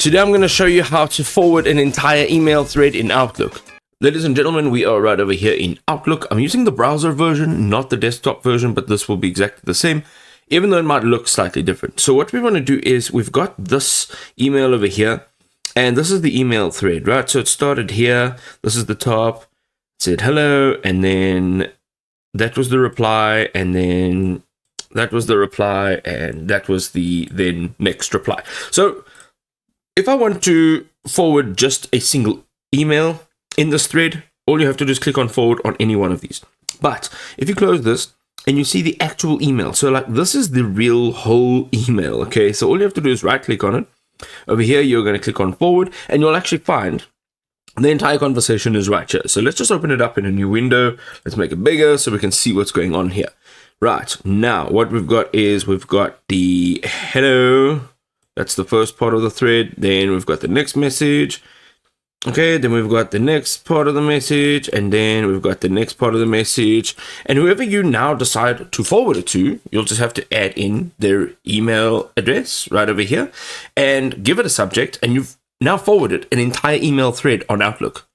Today I'm going to show you how to forward an entire email thread in Outlook. Ladies and gentlemen, we are right over here in Outlook. I'm using the browser version, not the desktop version, but this will be exactly the same, even though it might look slightly different. So what we want to do is we've got this email over here, and this is the email thread, right? So it started here. This is the top. It said hello, and then that was the reply, and then that was the reply, and that was the then next reply. So if I want to forward just a single email in this thread, all you have to do is click on forward on any one of these. But if you close this and you see the actual email, so like this is the real whole email, okay? So all you have to do is right click on it. Over here, you're going to click on forward, and you'll actually find the entire conversation is right here. So let's just open it up in a new window. Let's make it bigger so we can see what's going on here. Right, now what we've got is we've got the hello. That's the first part of the thread. Then we've got the next message. Okay, then we've got the next part of the message, and then we've got the next part of the message. And whoever you now decide to forward it to, you'll just have to add in their email address right over here and give it a subject, and you've now forwarded an entire email thread on Outlook.